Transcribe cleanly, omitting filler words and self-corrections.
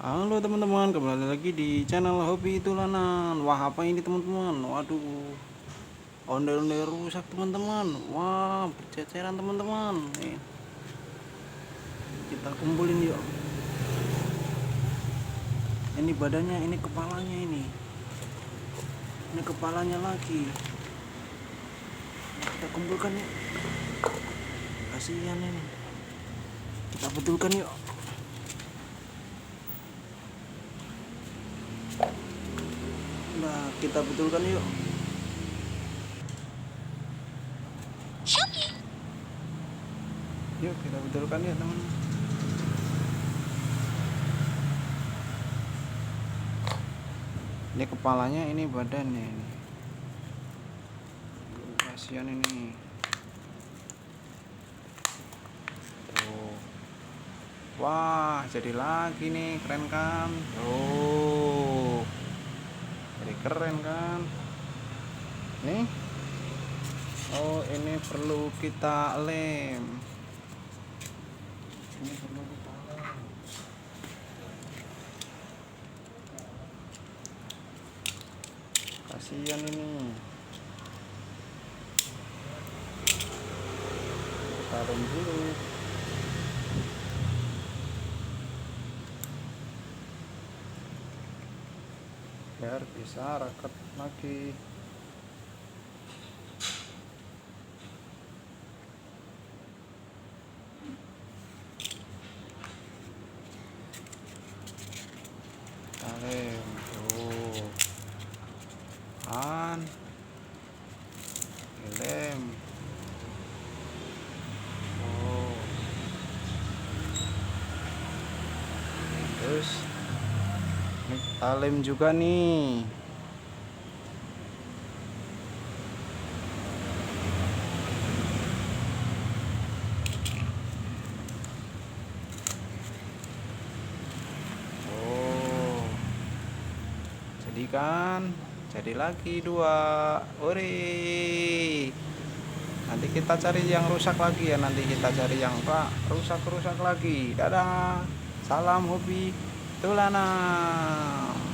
Halo teman-teman, kembali lagi di channel Hobi Tulanan. Wah, apa ini teman-teman? Waduh, ondel-ondel rusak teman-teman. Wah, berceceran teman-teman. Nih, kita kumpulin yuk. Ini badannya, ini kepalanya ini. Ini kepalanya lagi. Kita kumpulkan yuk. Kasihan ini. Kita betulkan yuk. Nah, kita betulkan yuk. Yuk, kita betulkan yuk teman. Ini kepalanya, ini badannya ini. Kasihan ini. Tuh. Wah, jadi lagi nih, keren kan? Oh, jadi keren kan? Nih. Oh, ini perlu kita lem. Ini perlu kita lem. Kasihan ini. Kita lem dulu. Biar bisa raket lagi. Lem tuh kan, lem. Oh, terus ini kita lem juga nih. Oh, jadi kan, jadi lagi dua. Ori, nanti kita cari yang rusak lagi ya, nanti kita cari yang rusak lagi. Dadah, salam hobi tulanan.